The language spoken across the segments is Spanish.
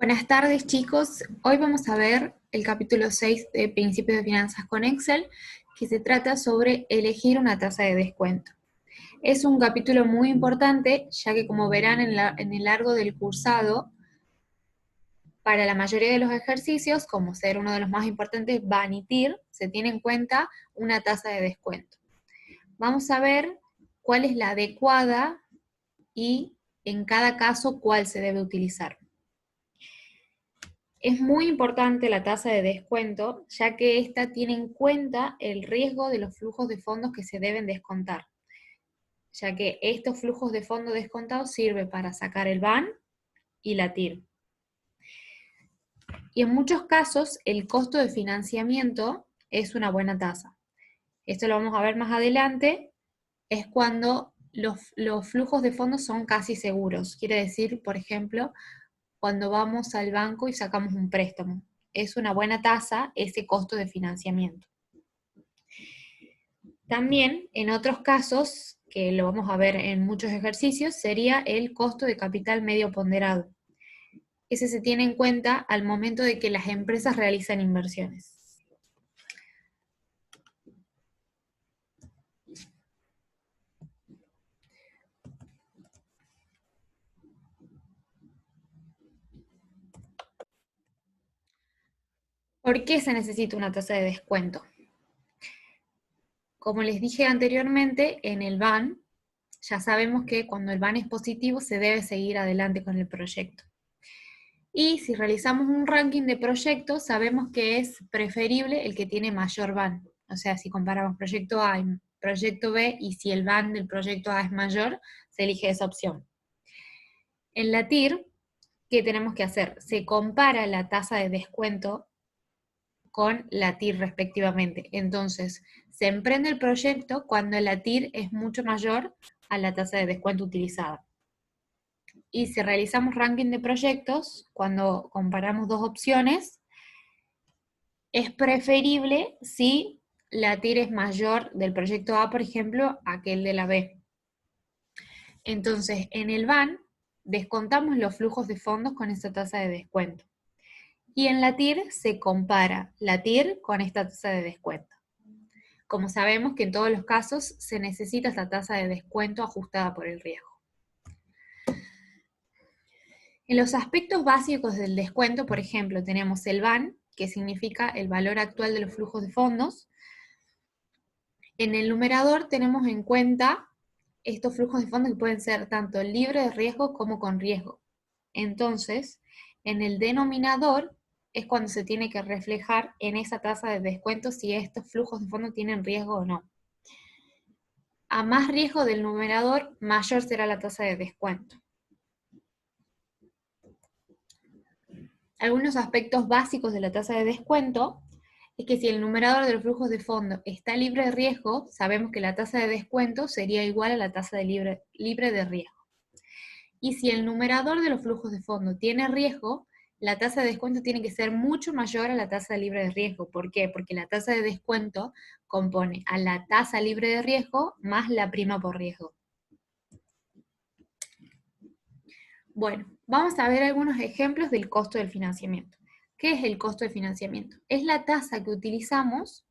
Buenas tardes, chicos. Hoy vamos a ver el capítulo 6 de Principios de Finanzas con Excel, que se trata sobre elegir una tasa de descuento. Es un capítulo muy importante, ya que como verán en el largo del cursado, para la mayoría de los ejercicios, como ser uno de los más importantes, VANITIR, se tiene en cuenta una tasa de descuento. Vamos a ver cuál es la adecuada y en cada caso cuál se debe utilizar. Es muy importante la tasa de descuento, ya que esta tiene en cuenta el riesgo de los flujos de fondos que se deben descontar, ya que estos flujos de fondos descontados sirven para sacar el VAN y la TIR. Y en muchos casos el costo de financiamiento es una buena tasa. Esto lo vamos a ver más adelante, es cuando los flujos de fondos son casi seguros. Quiere decir, por ejemplo, cuando vamos al banco y sacamos un préstamo. Es una buena tasa ese costo de financiamiento. También, en otros casos, que lo vamos a ver en muchos ejercicios, sería el costo de capital medio ponderado. Ese se tiene en cuenta al momento de que las empresas realizan inversiones. ¿Por qué se necesita una tasa de descuento? Como les dije anteriormente, en el VAN, ya sabemos que cuando el VAN es positivo se debe seguir adelante con el proyecto. Y si realizamos un ranking de proyectos, sabemos que es preferible el que tiene mayor VAN. O sea, si comparamos proyecto A y proyecto B, y si el VAN del proyecto A es mayor, se elige esa opción. En la TIR, ¿qué tenemos que hacer? Se compara la tasa de descuento con la TIR respectivamente. Entonces, se emprende el proyecto cuando la TIR es mucho mayor a la tasa de descuento utilizada. Y si realizamos ranking de proyectos, cuando comparamos dos opciones, es preferible si la TIR es mayor del proyecto A, por ejemplo, a que el de la B. Entonces, en el VAN, descontamos los flujos de fondos con esta tasa de descuento. Y en la TIR se compara la TIR con esta tasa de descuento. Como sabemos que en todos los casos se necesita esta tasa de descuento ajustada por el riesgo. En los aspectos básicos del descuento, por ejemplo, tenemos el VAN, que significa el valor actual de los flujos de fondos. En el numerador tenemos en cuenta estos flujos de fondos que pueden ser tanto libres de riesgo como con riesgo. Entonces, en el denominador es cuando se tiene que reflejar en esa tasa de descuento si estos flujos de fondos tienen riesgo o no. A más riesgo del numerador, mayor será la tasa de descuento. Algunos aspectos básicos de la tasa de descuento es que si el numerador de los flujos de fondo está libre de riesgo, sabemos que la tasa de descuento sería igual a la tasa de libre de riesgo. Y si el numerador de los flujos de fondo tiene riesgo, la tasa de descuento tiene que ser mucho mayor a la tasa libre de riesgo. ¿Por qué? Porque la tasa de descuento compone a la tasa libre de riesgo más la prima por riesgo. Bueno, vamos a ver algunos ejemplos del costo del financiamiento. ¿Qué es el costo de financiamiento? Es la tasa que utilizamos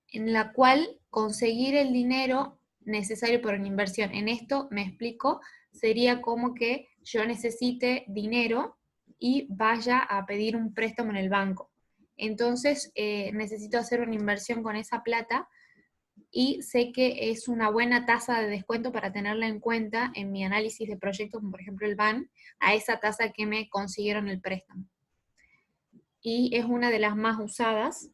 en la cual conseguir el dinero necesario para una inversión. En esto me explico, sería como que yo necesite dinero y vaya a pedir un préstamo en el banco. Entonces necesito hacer una inversión con esa plata y sé que es una buena tasa de descuento para tenerla en cuenta en mi análisis de proyectos, como por ejemplo el VAN, a esa tasa que me consiguieron el préstamo. Y es una de las más usadas,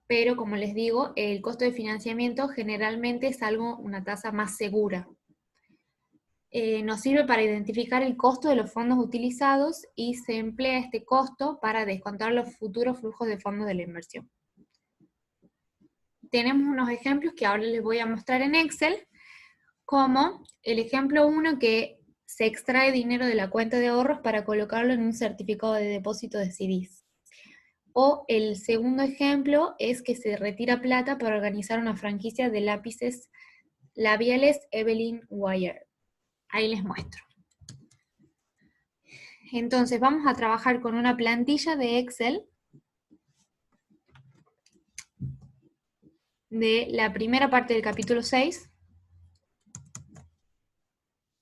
pero como les digo, el costo de financiamiento generalmente es una tasa más segura. Nos sirve para identificar el costo de los fondos utilizados y se emplea este costo para descontar los futuros flujos de fondos de la inversión. Tenemos unos ejemplos que ahora les voy a mostrar en Excel, como el ejemplo 1, que se extrae dinero de la cuenta de ahorros para colocarlo en un certificado de depósito de CDs. O el segundo ejemplo es que se retira plata para organizar una franquicia de lápices labiales Evelyn Wayer. Ahí les muestro. Entonces vamos a trabajar con una plantilla de Excel de la primera parte del capítulo 6,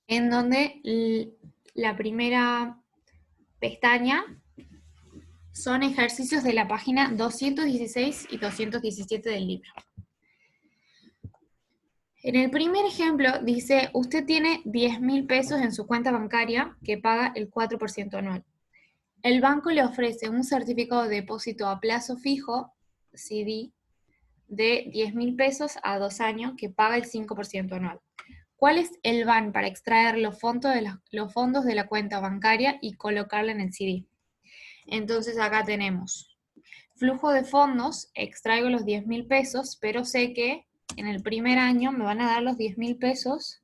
en donde la primera pestaña son ejercicios de la página 216 y 217 del libro. En el primer ejemplo dice, usted tiene 10.000 pesos en su cuenta bancaria que paga el 4% anual. El banco le ofrece un certificado de depósito a plazo fijo, CD, de 10.000 pesos a 2 años que paga el 5% anual. ¿Cuál es el BAN para extraer los fondos de la cuenta bancaria y colocarla en el CD? Entonces acá tenemos flujo de fondos, extraigo los 10.000 pesos, pero sé que en el primer año me van a dar los 10.000 pesos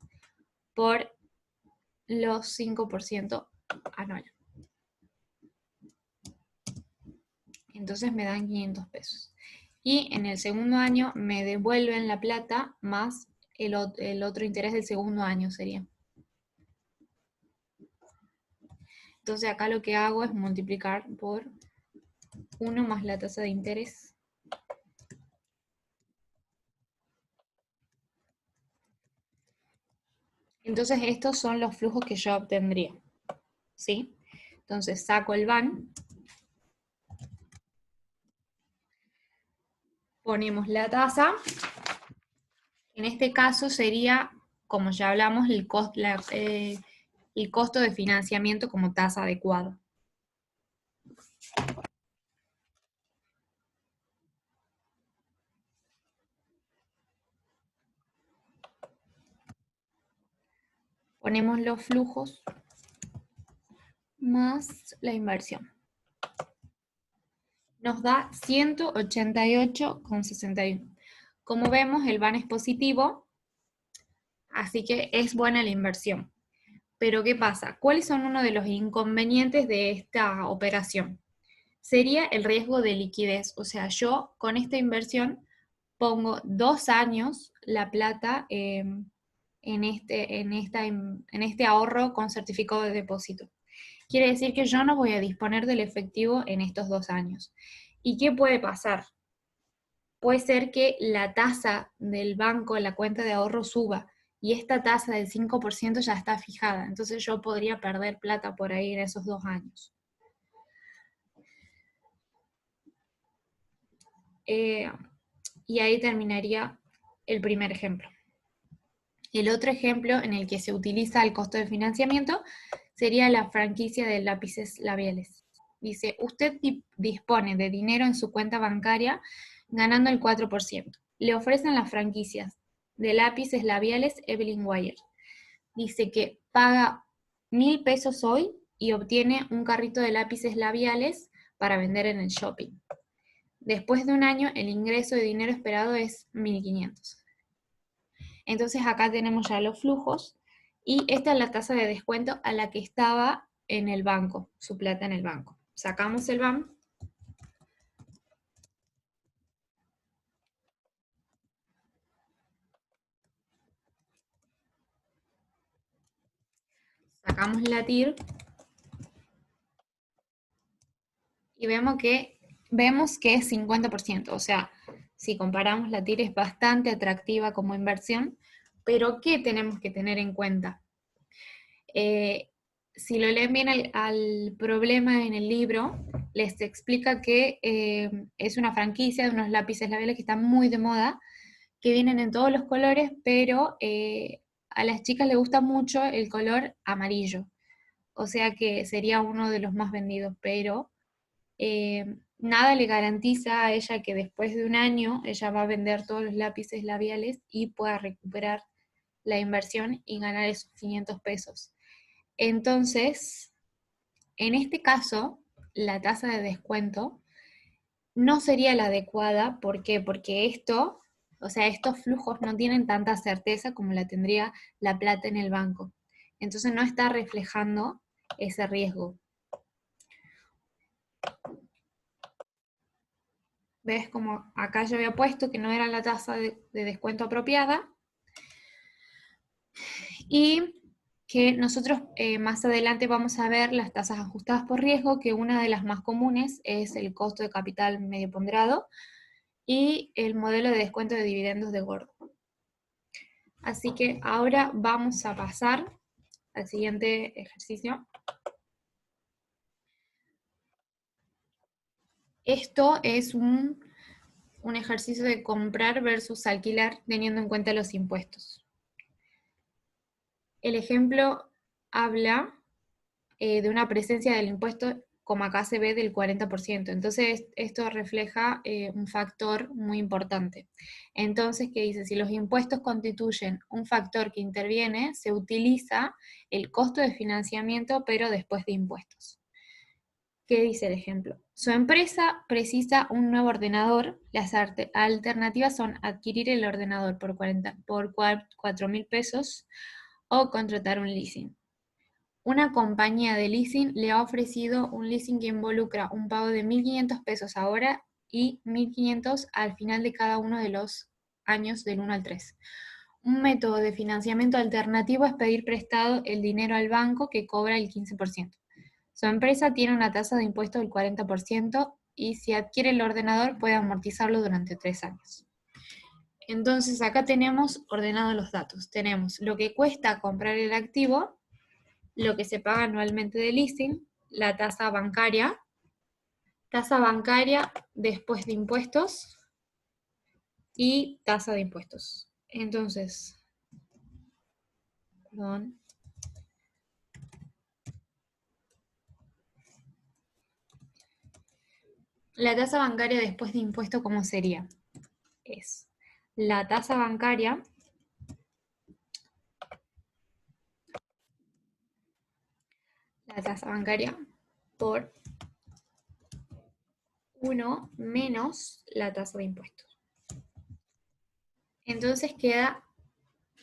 por los 5% anual. Entonces me dan 500 pesos. Y en el segundo año me devuelven la plata más el otro interés del segundo año sería. Entonces acá lo que hago es multiplicar por 1 más la tasa de interés. Entonces estos son los flujos que yo obtendría, ¿sí? Entonces saco el BAN, ponemos la tasa. En este caso sería, como ya hablamos, el costo de financiamiento como tasa adecuada. Ponemos los flujos más la inversión. Nos da 188,61. Como vemos, el BAN es positivo, así que es buena la inversión. Pero ¿qué pasa? ¿Cuáles son uno de los inconvenientes de esta operación? Sería el riesgo de liquidez. O sea, yo con esta inversión pongo 2 años la plata en este ahorro con certificado de depósito. Quiere decir que yo no voy a disponer del efectivo en estos 2 años. ¿Y qué puede pasar? Puede ser que la tasa del banco en la cuenta de ahorro suba y esta tasa del 5% ya está fijada. Entonces yo podría perder plata por ahí en esos 2 años. Y ahí terminaría el primer ejemplo. El otro ejemplo en el que se utiliza el costo de financiamiento sería la franquicia de lápices labiales. Dice, usted dispone de dinero en su cuenta bancaria ganando el 4%. Le ofrecen las franquicias de lápices labiales Evelyn Wayer. Dice que paga 1.000 pesos hoy y obtiene un carrito de lápices labiales para vender en el shopping. Después de un año, el ingreso de dinero esperado es 1.500. Entonces acá tenemos ya los flujos y esta es la tasa de descuento a la que estaba en el banco, su plata en el banco. Sacamos el BAN. Sacamos la TIR y vemos que es 50%. O sea, si comparamos, la TIR es bastante atractiva como inversión, pero ¿qué tenemos que tener en cuenta? Si lo leen bien al problema en el libro, les explica que es una franquicia de unos lápices labiales que están muy de moda, que vienen en todos los colores, pero a las chicas les gusta mucho el color amarillo. O sea que sería uno de los más vendidos, pero nada le garantiza a ella que después de un año ella va a vender todos los lápices labiales y pueda recuperar la inversión y ganar esos 500 pesos. Entonces, en este caso, la tasa de descuento no sería la adecuada. ¿Por qué? Porque estos flujos no tienen tanta certeza como la tendría la plata en el banco. Entonces no está reflejando ese riesgo. ¿Ves? Como acá yo había puesto que no era la tasa de descuento apropiada. Y que nosotros más adelante vamos a ver las tasas ajustadas por riesgo, que una de las más comunes es el costo de capital medio ponderado y el modelo de descuento de dividendos de Gordon. Así que ahora vamos a pasar al siguiente ejercicio. Esto es un ejercicio de comprar versus alquilar teniendo en cuenta los impuestos. El ejemplo habla de una presencia del impuesto, como acá se ve, del 40%. Entonces, esto refleja un factor muy importante. Entonces, ¿qué dice? Si los impuestos constituyen un factor que interviene, se utiliza el costo de financiamiento, pero después de impuestos. ¿Qué dice el ejemplo? Su empresa precisa un nuevo ordenador. Las alternativas son adquirir el ordenador por 4.000 pesos o contratar un leasing. Una compañía de leasing le ha ofrecido un leasing que involucra un pago de 1.500 pesos ahora y 1.500 al final de cada uno de los años del 1 al 3. Un método de financiamiento alternativo es pedir prestado el dinero al banco que cobra el 15%. Su empresa tiene una tasa de impuesto del 40% y si adquiere el ordenador puede amortizarlo durante 3 años. Entonces acá tenemos ordenados los datos. Tenemos lo que cuesta comprar el activo, lo que se paga anualmente de leasing, la tasa bancaria después de impuestos y tasa de impuestos. Entonces, perdón. La tasa bancaria después de impuestos, ¿cómo sería? Es la tasa bancaria por 1 menos la tasa de impuestos. Entonces queda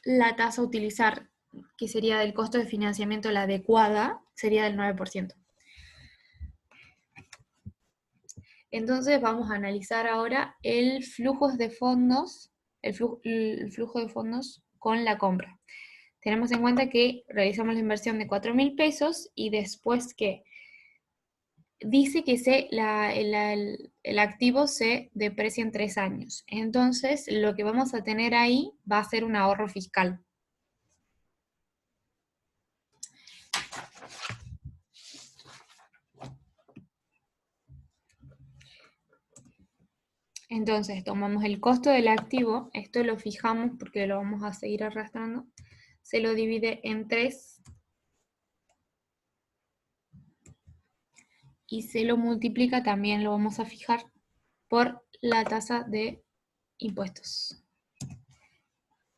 la tasa a utilizar, que sería del costo de financiamiento, la adecuada, sería del 9%. Entonces vamos a analizar ahora el flujo de fondos, el flujo de fondos con la compra. Tenemos en cuenta que realizamos la inversión de 4.000 pesos y después que dice que el activo se deprecia en 3 años. Entonces, lo que vamos a tener ahí va a ser un ahorro fiscal. Entonces, tomamos el costo del activo, esto lo fijamos porque lo vamos a seguir arrastrando, se lo divide en 3 y se lo multiplica, también lo vamos a fijar por la tasa de impuestos.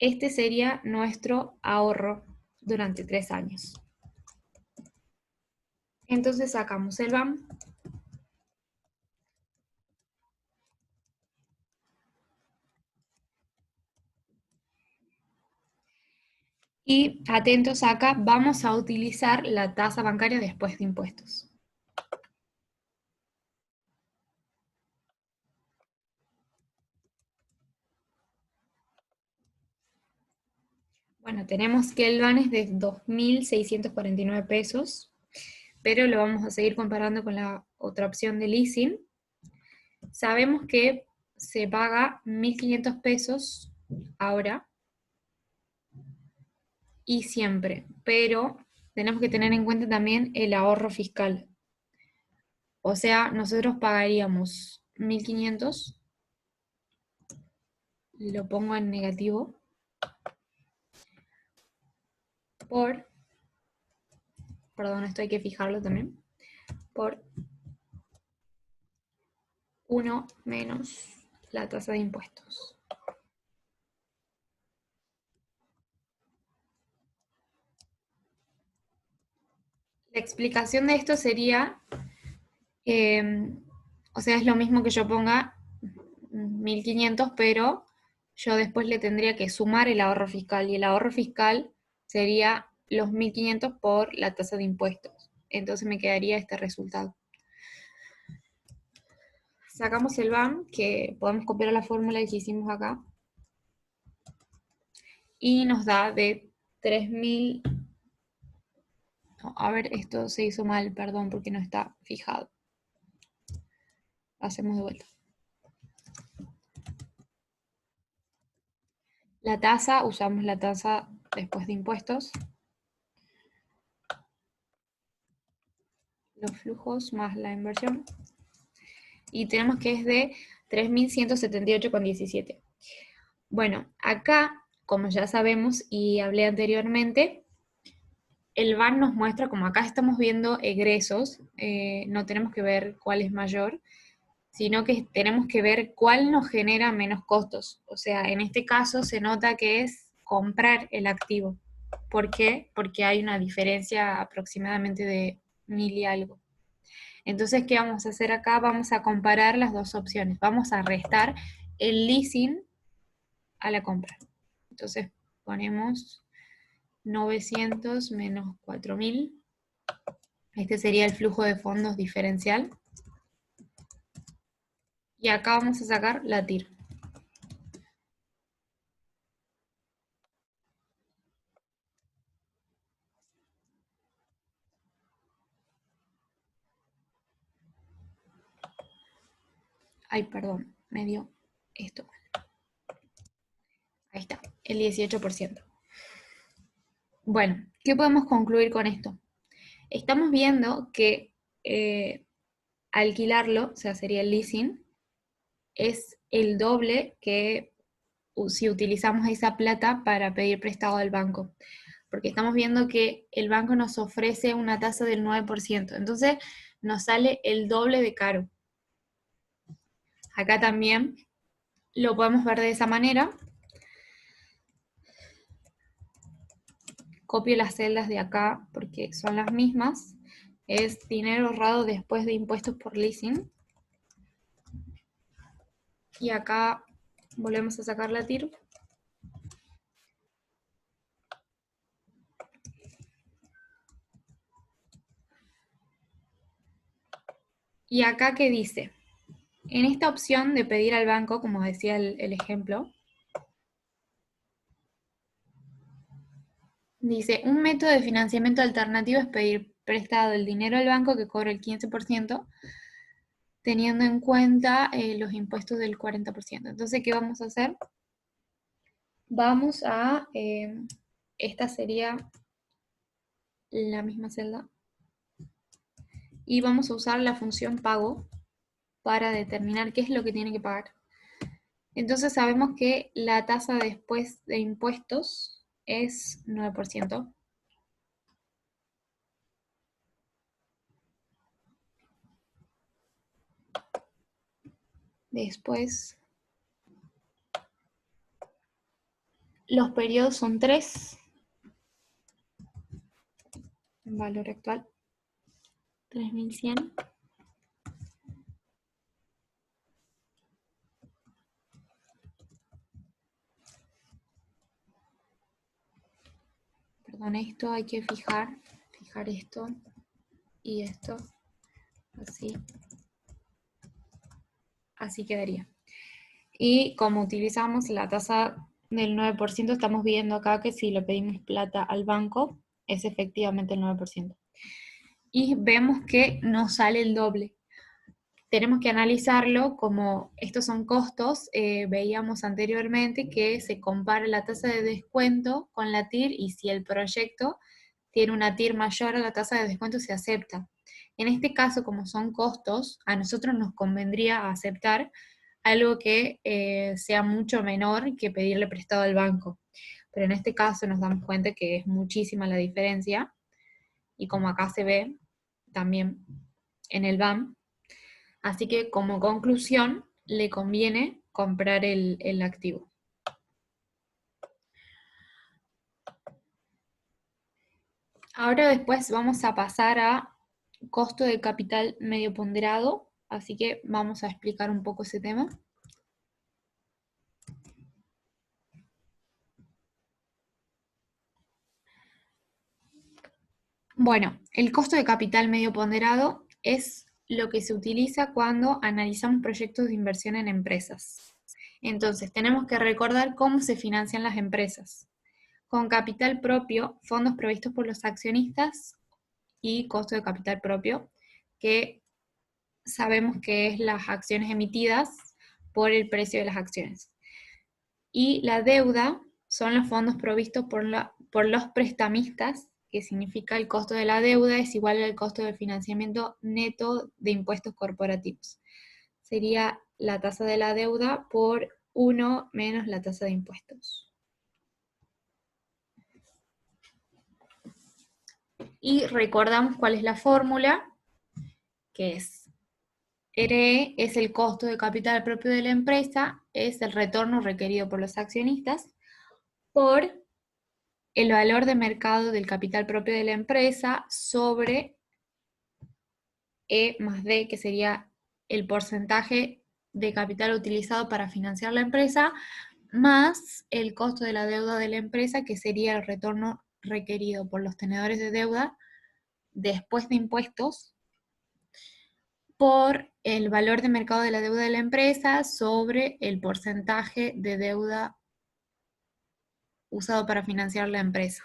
Este sería nuestro ahorro durante 3 años. Entonces sacamos el BAM. Y atentos acá, vamos a utilizar la tasa bancaria después de impuestos. Bueno, tenemos que el BAN es de 2.649 pesos, pero lo vamos a seguir comparando con la otra opción de leasing. Sabemos que se paga 1.500 pesos ahora y siempre, pero tenemos que tener en cuenta también el ahorro fiscal. O sea, nosotros pagaríamos 1.500, lo pongo en negativo, perdón, esto hay que fijarlo también, por 1 menos la tasa de impuestos. La explicación de esto sería, o sea, es lo mismo que yo ponga 1.500, pero yo después le tendría que sumar el ahorro fiscal, y el ahorro fiscal sería los 1.500 por la tasa de impuestos. Entonces me quedaría este resultado. Sacamos el BAM, que podemos copiar la fórmula que hicimos acá, y nos da de 3.000 A ver, esto se hizo mal, perdón, porque no está fijado. Hacemos de vuelta. La tasa, usamos la tasa después de impuestos. Los flujos más la inversión. Y tenemos que es de 3.178,17. Bueno, acá, como ya sabemos y hablé anteriormente, el VAN nos muestra, como acá estamos viendo egresos, no tenemos que ver cuál es mayor, sino que tenemos que ver cuál nos genera menos costos. O sea, en este caso se nota que es comprar el activo. ¿Por qué? Porque hay una diferencia aproximadamente de 1.000 y algo. Entonces, ¿qué vamos a hacer acá? Vamos a comparar las dos opciones. Vamos a restar el leasing a la compra. Entonces, ponemos 900 menos 4.000. Este sería el flujo de fondos diferencial. Y acá vamos a sacar la TIR. Ay, perdón, me dio esto mal. Ahí está, el 18%. Bueno, ¿qué podemos concluir con esto? Estamos viendo que alquilarlo, o sea, sería el leasing, es el doble que si utilizamos esa plata para pedir prestado al banco. Porque estamos viendo que el banco nos ofrece una tasa del 9%. Entonces nos sale el doble de caro. Acá también lo podemos ver de esa manera. Copio las celdas de acá porque son las mismas. Es dinero ahorrado después de impuestos por leasing. Y acá volvemos a sacar la TIR. Y acá, ¿qué dice? En esta opción de pedir al banco, como decía el ejemplo, dice, un método de financiamiento alternativo es pedir prestado el dinero al banco que cobra el 15%, teniendo en cuenta los impuestos del 40%. Entonces, ¿qué vamos a hacer? Vamos a, esta sería la misma celda, y vamos a usar la función pago para determinar qué es lo que tiene que pagar. Entonces sabemos que la tasa después de impuestos es 9%. Después, los periodos son 3, en valor actual, 3.100. Perdón, esto hay que fijar esto y esto, así quedaría. Y como utilizamos la tasa del 9%, estamos viendo acá que si le pedimos plata al banco, es efectivamente el 9%. Y vemos que nos sale el doble. Tenemos que analizarlo como estos son costos. Veíamos anteriormente que se compara la tasa de descuento con la TIR y si el proyecto tiene una TIR mayor a la tasa de descuento se acepta. En este caso, como son costos, a nosotros nos convendría aceptar algo que sea mucho menor que pedirle prestado al banco. Pero en este caso nos damos cuenta que es muchísima la diferencia y como acá se ve también en el BAM, así que como conclusión le conviene comprar el activo. Ahora después vamos a pasar a costo de capital medio ponderado, así que vamos a explicar un poco ese tema. Bueno, el costo de capital medio ponderado es lo que se utiliza cuando analizamos proyectos de inversión en empresas. Entonces, tenemos que recordar cómo se financian las empresas. Con capital propio, fondos provistos por los accionistas y costo de capital propio, que sabemos que es las acciones emitidas por el precio de las acciones. Y la deuda son los fondos provistos por los prestamistas, que significa el costo de la deuda es igual al costo del financiamiento neto de impuestos corporativos. Sería la tasa de la deuda por 1 menos la tasa de impuestos. Y recordamos cuál es la fórmula, que es RE es el costo de capital propio de la empresa, es el retorno requerido por los accionistas, por el valor de mercado del capital propio de la empresa sobre E más D, que sería el porcentaje de capital utilizado para financiar la empresa, más el costo de la deuda de la empresa, que sería el retorno requerido por los tenedores de deuda después de impuestos, por el valor de mercado de la deuda de la empresa sobre el porcentaje de deuda usado para financiar la empresa.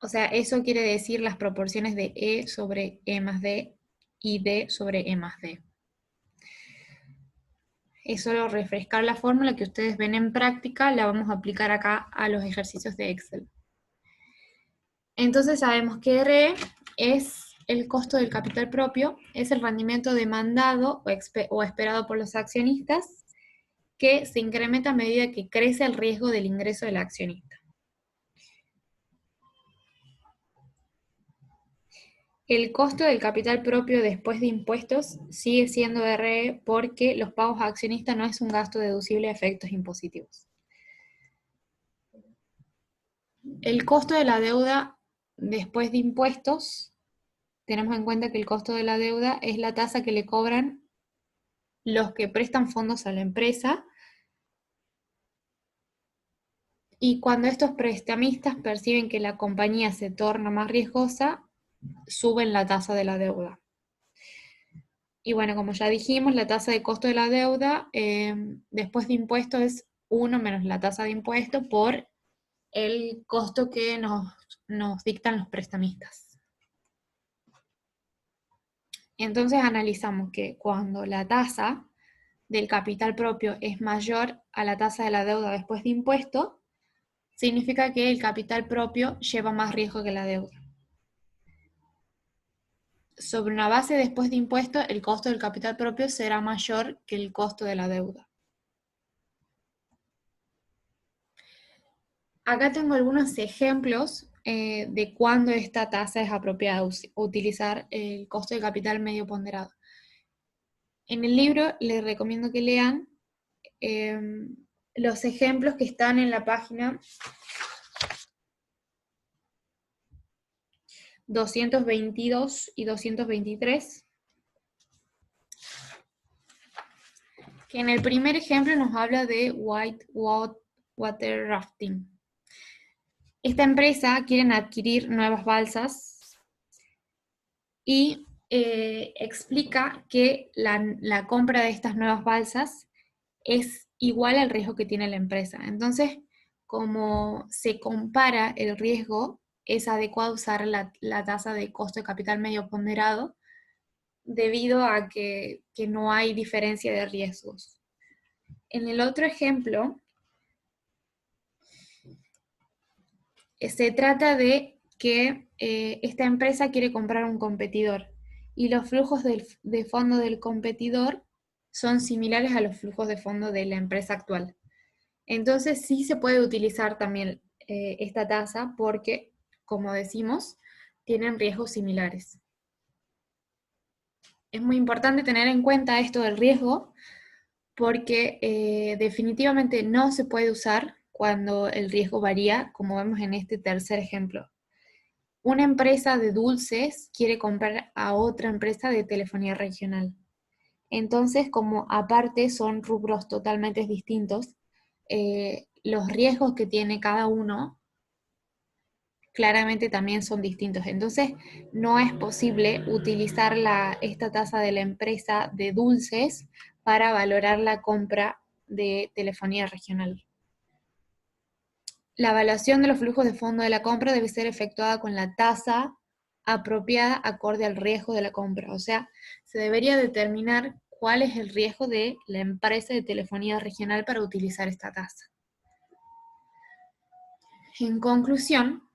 O sea, eso quiere decir las proporciones de E sobre E más D y D sobre E más D. Es solo refrescar la fórmula que ustedes ven en práctica, la vamos a aplicar acá a los ejercicios de Excel. Entonces sabemos que R es el costo del capital propio, es el rendimiento demandado o esperado por los accionistas, que se incrementa a medida que crece el riesgo del ingreso del accionista. El costo del capital propio después de impuestos sigue siendo RE porque los pagos a accionistas no es un gasto deducible a efectos impositivos. El costo de la deuda después de impuestos, tenemos en cuenta que el costo de la deuda es la tasa que le cobran los que prestan fondos a la empresa, y cuando estos prestamistas perciben que la compañía se torna más riesgosa, suben la tasa de la deuda. Y bueno, como ya dijimos, la tasa de costo de la deuda después de impuestos es 1 menos la tasa de impuesto por el costo que nos dictan los prestamistas. Entonces analizamos que cuando la tasa del capital propio es mayor a la tasa de la deuda después de impuesto, significa que el capital propio lleva más riesgo que la deuda. Sobre una base después de impuesto, el costo del capital propio será mayor que el costo de la deuda. Acá tengo algunos ejemplos de cuándo esta tasa es apropiada utilizar el costo de capital medio ponderado. En el libro les recomiendo que lean los ejemplos que están en la página 222 y 223, que en el primer ejemplo nos habla de white water rafting. Esta empresa quiere adquirir nuevas balsas y explica que la compra de estas nuevas balsas es igual al riesgo que tiene la empresa. Entonces, como se compara el riesgo, es adecuado usar la tasa de costo de capital medio ponderado debido a que no hay diferencia de riesgos. En el otro ejemplo, se trata de que esta empresa quiere comprar un competidor y los flujos de fondo del competidor son similares a los flujos de fondo de la empresa actual. Entonces sí se puede utilizar también esta tasa porque, como decimos, tienen riesgos similares. Es muy importante tener en cuenta esto del riesgo porque definitivamente no se puede usar cuando el riesgo varía, como vemos en este tercer ejemplo. Una empresa de dulces quiere comprar a otra empresa de telefonía regional. Entonces, como aparte son rubros totalmente distintos, los riesgos que tiene cada uno claramente también son distintos. Entonces, no es posible utilizar esta tasa de la empresa de dulces para valorar la compra de telefonía regional. La evaluación de los flujos de fondo de la compra debe ser efectuada con la tasa apropiada acorde al riesgo de la compra. O sea, se debería determinar cuál es el riesgo de la empresa de telefonía regional para utilizar esta tasa. En conclusión,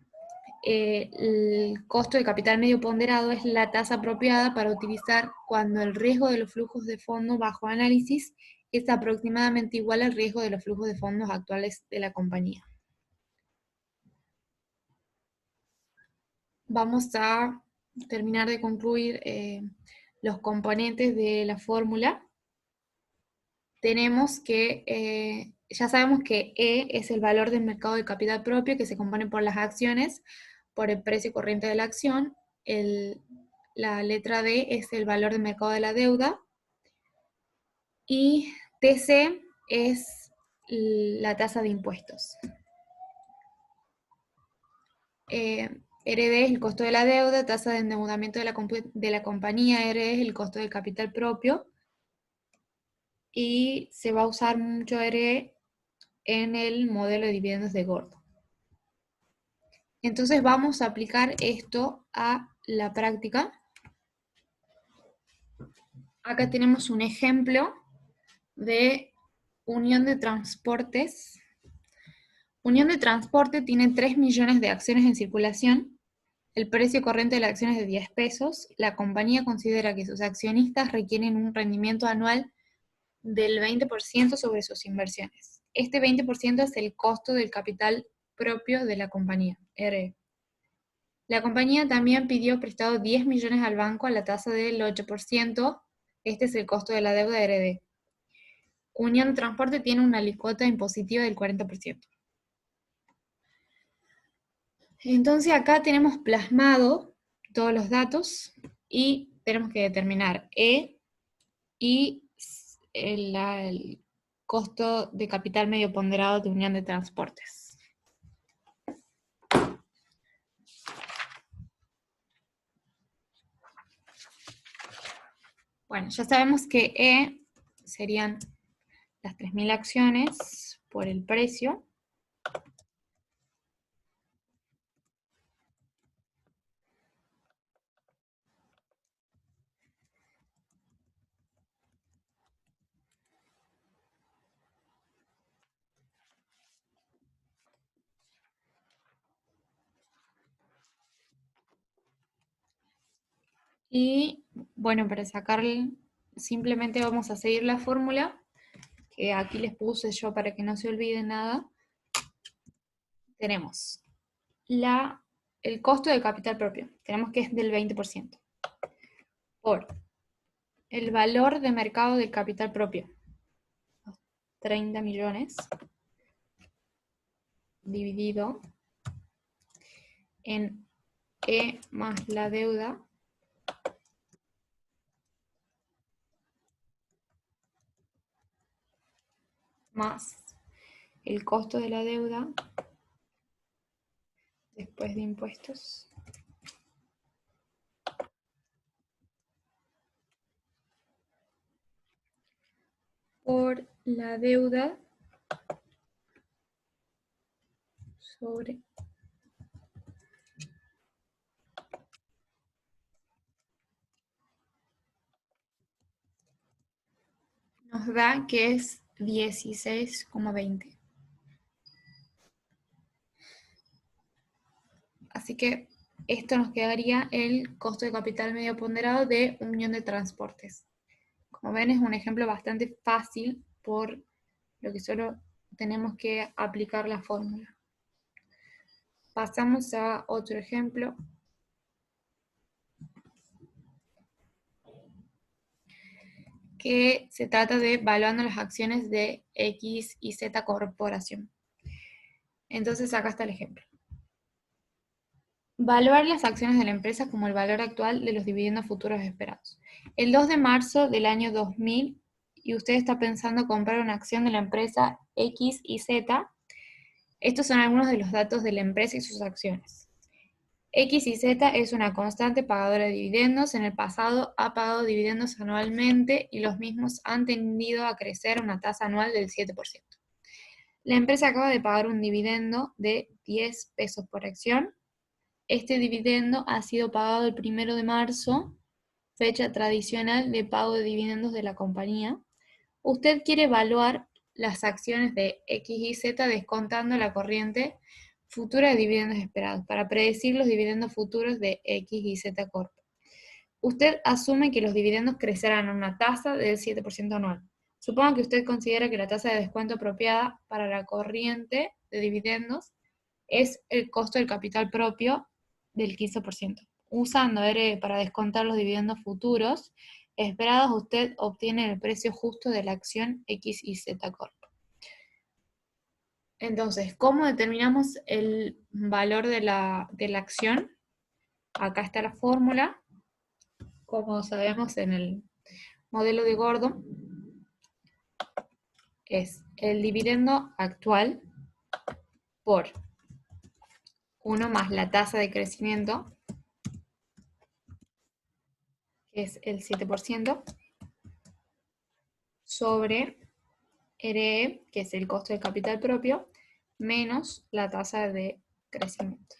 el costo de capital medio ponderado es la tasa apropiada para utilizar cuando el riesgo de los flujos de fondos bajo análisis es aproximadamente igual al riesgo de los flujos de fondos actuales de la compañía. Vamos a terminar de concluir los componentes de la fórmula. Tenemos que, ya sabemos que E es el valor del mercado de capital propio, que se compone por las acciones, por el precio corriente de la acción. La letra D es el valor del mercado de la deuda. Y TC es la tasa de impuestos. RD es el costo de la deuda, tasa de endeudamiento de la compañía. R es el costo del capital propio. Y se va a usar mucho R en el modelo de dividendos de Gordon. Entonces vamos a aplicar esto a la práctica. Acá tenemos un ejemplo de Unión de Transportes. Unión de Transporte tiene 3 millones de acciones en circulación. El precio corriente de la acción es de 10 pesos. La compañía considera que sus accionistas requieren un rendimiento anual del 20% sobre sus inversiones. Este 20% es el costo del capital propio de la compañía, RE. La compañía también pidió prestado 10 millones al banco a la tasa del 8%. Este es el costo de la deuda RD. Unión de Transporte tiene una alícuota impositiva del 40%. Entonces acá tenemos plasmado todos los datos y tenemos que determinar E y el costo de capital medio ponderado de Unión de Transportes. Bueno, ya sabemos que E serían las 3.000 acciones por el precio. Y bueno, para sacarle, simplemente vamos a seguir la fórmula, que aquí les puse yo para que no se olvide nada. Tenemos el costo de capital propio, tenemos que es del 20%, por el valor de mercado del capital propio, 30 millones, dividido en E más la deuda, más el costo de la deuda después de impuestos, por la deuda sobre nos da que es 16,20. Así que esto nos quedaría el costo de capital medio ponderado de Unión de Transportes. Como ven, es un ejemplo bastante fácil por lo que solo tenemos que aplicar la fórmula. Pasamos a otro ejemplo. Que se trata de valuando las acciones de X y Z Corporación. Entonces acá está el ejemplo. Valuar las acciones de la empresa como el valor actual de los dividendos futuros esperados. El 2 de marzo del año 2000, y usted está pensando comprar una acción de la empresa X y Z. Estos son algunos de los datos de la empresa y sus acciones. X y Z es una constante pagadora de dividendos. En el pasado ha pagado dividendos anualmente y los mismos han tendido a crecer a una tasa anual del 7%. La empresa acaba de pagar un dividendo de 10 pesos por acción. este dividendo ha sido pagado el 1 de marzo, fecha tradicional de pago de dividendos de la compañía. Usted quiere evaluar las acciones de X y Z descontando la corriente futura de dividendos esperados para predecir los dividendos futuros de X y Z Corp. Usted asume que los dividendos crecerán a una tasa del 7% anual. Suponga que usted considera que la tasa de descuento apropiada para la corriente de dividendos es el costo del capital propio del 15%. Usando R para descontar los dividendos futuros esperados, usted obtiene el precio justo de la acción X y Z Corp. Entonces, ¿cómo determinamos el valor de la acción? Acá está la fórmula. Como sabemos en el modelo de Gordon, es el dividendo actual por 1 más la tasa de crecimiento, que es el 7%, sobre RE, que es el costo de capital propio, menos la tasa de crecimiento.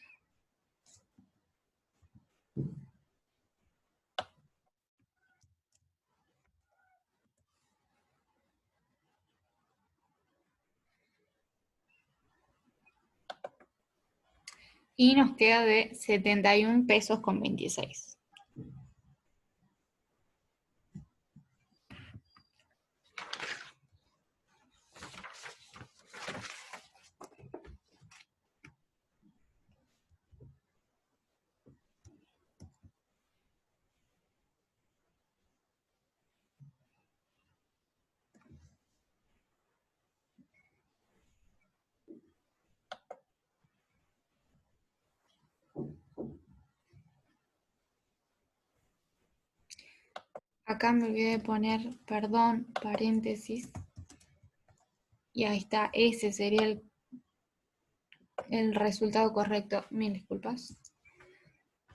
Y nos queda de 71 pesos con 26. Acá me olvidé de poner, perdón, paréntesis. Y ahí está, ese sería el resultado correcto. Mil disculpas.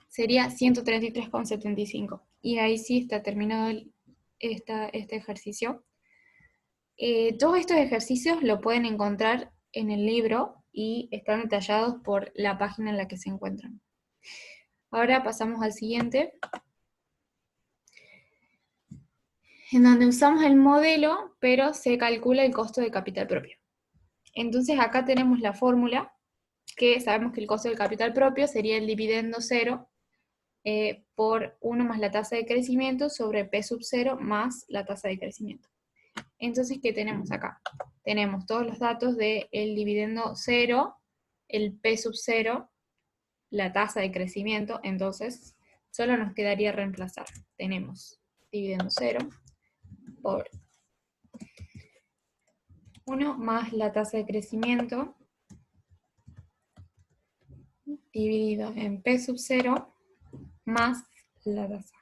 Sería 133,75. Y ahí sí está terminado este ejercicio. Todos estos ejercicios lo pueden encontrar en el libro y están detallados por la página en la que se encuentran. Ahora pasamos al siguiente, en donde usamos el modelo, pero se calcula el costo de capital propio. Entonces acá tenemos la fórmula, que sabemos que el costo del capital propio sería el dividendo 0 por 1 más la tasa de crecimiento sobre P sub 0 más la tasa de crecimiento. Entonces, ¿qué tenemos acá? Tenemos todos los datos del dividendo 0, el P sub 0, la tasa de crecimiento, entonces solo nos quedaría reemplazar. Tenemos dividendo 0 por 1 más la tasa de crecimiento dividido en P sub 0 más la tasa.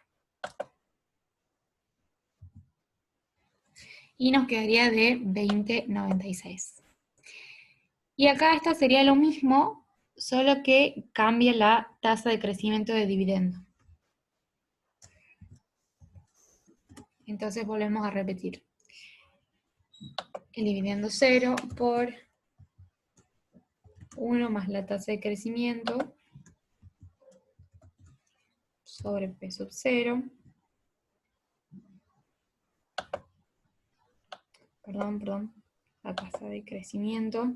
Y nos quedaría de 20,96. Y acá esta sería lo mismo, solo que cambia la tasa de crecimiento de dividendo. Entonces volvemos a repetir. El dividendo 0 por 1 más la tasa de crecimiento sobre P sub 0. Perdón. La tasa de crecimiento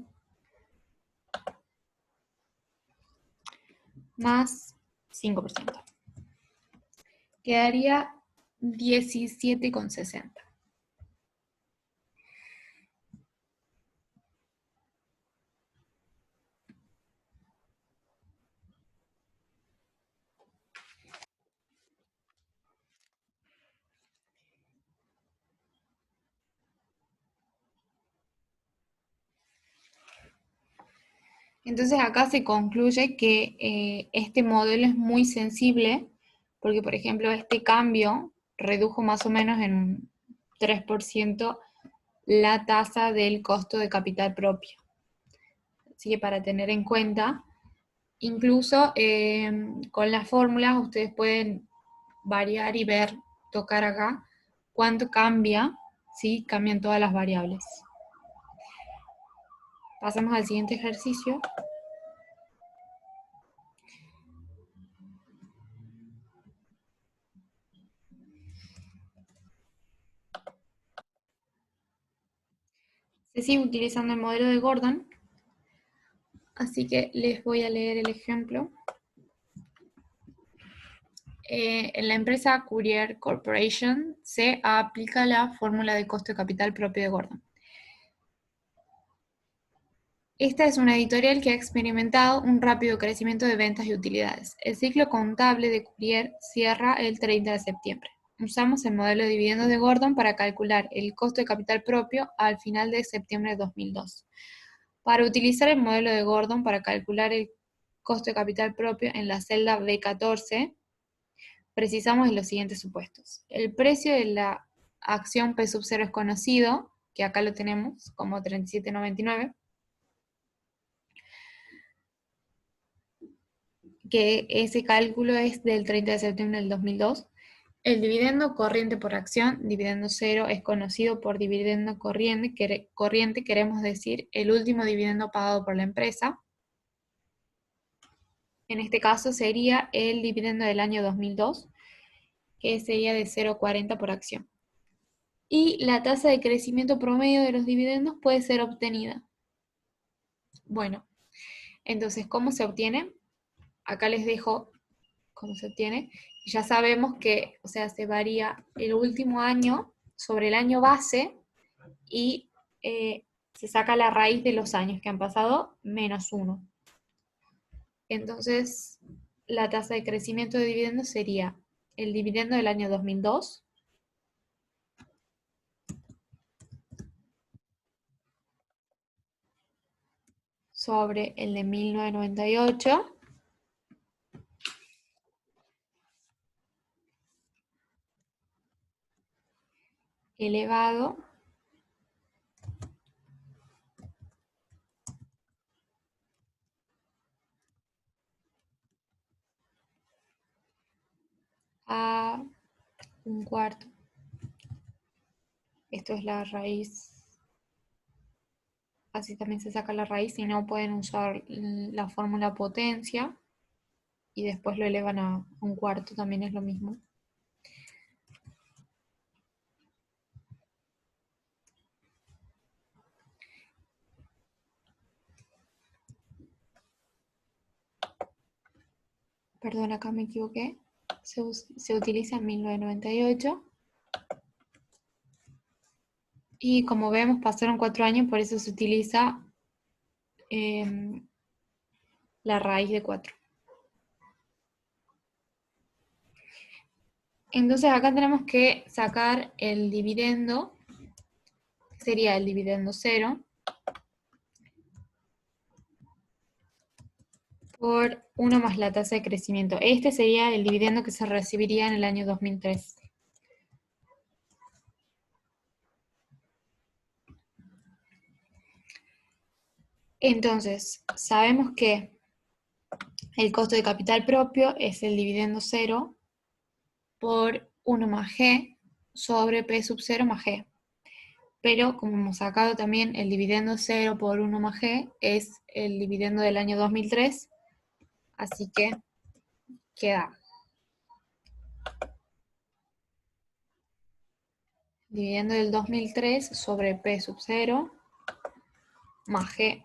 más 5%. Quedaría 17,60. Entonces acá se concluye que este modelo es muy sensible porque, por ejemplo, este cambio redujo más o menos en un 3% la tasa del costo de capital propio. Así que para tener en cuenta, incluso con las fórmulas ustedes pueden variar y ver, tocar acá, cuánto cambia, ¿sí? Cambian todas las variables. Pasamos al siguiente ejercicio. Se sigue utilizando el modelo de Gordon, así que les voy a leer el ejemplo. En la empresa Courier Corporation se aplica la fórmula de costo de capital propio de Gordon. Esta es una editorial que ha experimentado un rápido crecimiento de ventas y utilidades. El ciclo contable de Courier cierra el 30 de septiembre. Usamos el modelo de dividendos de Gordon para calcular el costo de capital propio al final de septiembre de 2002. Para utilizar el modelo de Gordon para calcular el costo de capital propio en la celda B14, precisamos de los siguientes supuestos. El precio de la acción P sub 0 es conocido, que acá lo tenemos como 37,99, que ese cálculo es del 30 de septiembre del 2002. El dividendo corriente por acción, dividendo cero, es conocido por dividendo corriente, queremos decir el último dividendo pagado por la empresa. En este caso sería el dividendo del año 2002, que sería de 0,40 por acción. Y la tasa de crecimiento promedio de los dividendos puede ser obtenida. Bueno, entonces, ¿cómo se obtiene? Acá les dejo cómo se obtiene. Ya sabemos que, o sea, se varía el último año sobre el año base y se saca la raíz de los años que han pasado menos 1. Entonces, la tasa de crecimiento de dividendos sería el dividendo del año 2002 sobre el de 1998 elevado a un cuarto. Esto es la raíz. Así también se saca la raíz, si no pueden usar la fórmula potencia y después lo elevan a un cuarto, también es lo mismo. Perdón, acá me equivoqué. Se utiliza en 1998. Y como vemos, pasaron 4 años, por eso se utiliza la raíz de 4. Entonces acá tenemos que sacar el dividendo, que sería el dividendo 0, por 1 más la tasa de crecimiento. Este sería el dividendo que se recibiría en el año 2003. Entonces, sabemos que el costo de capital propio es el dividendo 0 por 1 más G sobre P sub 0 más G. Pero como hemos sacado también el dividendo 0 por 1 más G, es el dividendo del año 2003, así que queda dividendo del 2003 sobre P sub 0 más G.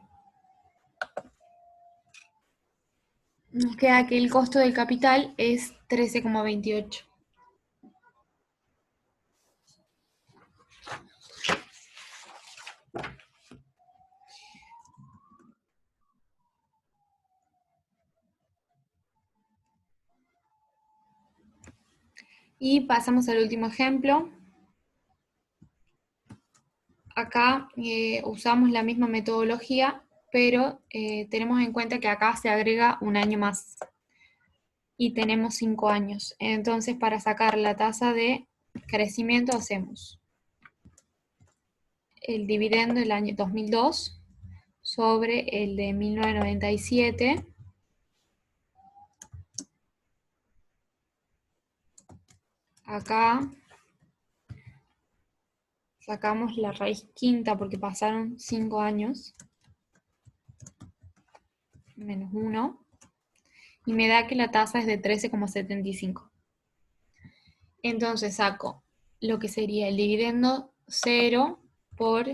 Nos queda que el costo del capital es 13,28. Y pasamos al último ejemplo. Acá usamos la misma metodología, pero tenemos en cuenta que acá se agrega un año más. Y tenemos 5 años. Entonces, para sacar la tasa de crecimiento hacemos el dividendo del año 2002 sobre el de 1997 acá sacamos la raíz quinta porque pasaron 5 años, menos 1, y me da que la tasa es de 13,75. Entonces saco lo que sería el dividendo 0 por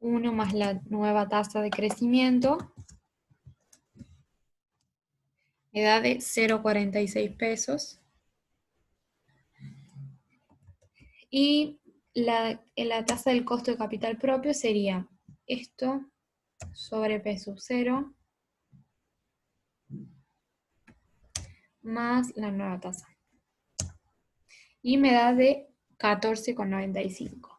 1 más la nueva tasa de crecimiento, me da de 0,46 pesos. Y la tasa del costo de capital propio sería esto sobre P sub 0 más la nueva tasa. Y me da de 14,95.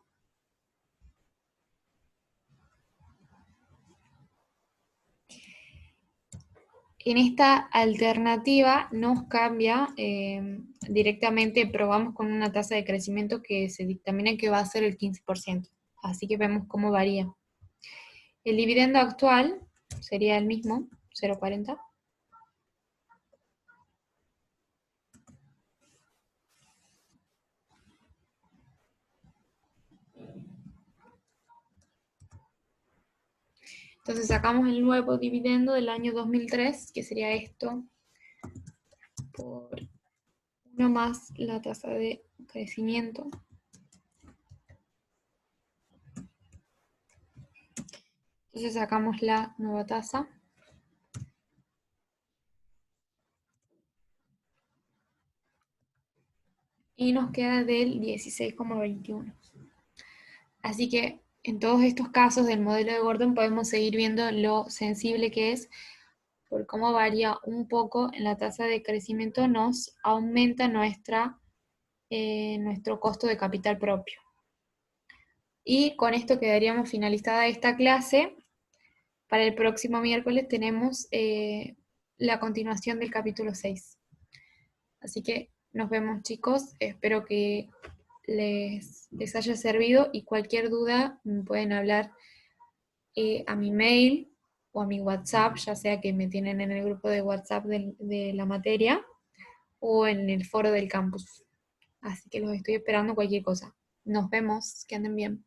En esta alternativa nos cambia, directamente probamos con una tasa de crecimiento que se dictamina que va a ser el 15%. Así que vemos cómo varía. El dividendo actual sería el mismo, 0,40. Entonces sacamos el nuevo dividendo del año 2003, que sería esto, por 1 más la tasa de crecimiento. Entonces sacamos la nueva tasa. Y nos queda del 16,21. Así que en todos estos casos del modelo de Gordon podemos seguir viendo lo sensible que es, por cómo varía un poco en la tasa de crecimiento, nos aumenta nuestro costo de capital propio. Y con esto quedaríamos finalizada esta clase. Para el próximo miércoles tenemos la continuación del capítulo 6. Así que nos vemos, chicos. Espero que les haya servido y cualquier duda me pueden hablar a mi mail o a mi WhatsApp, ya sea que me tienen en el grupo de WhatsApp de la materia o en el foro del campus. Así que los estoy esperando cualquier cosa. Nos vemos, que anden bien.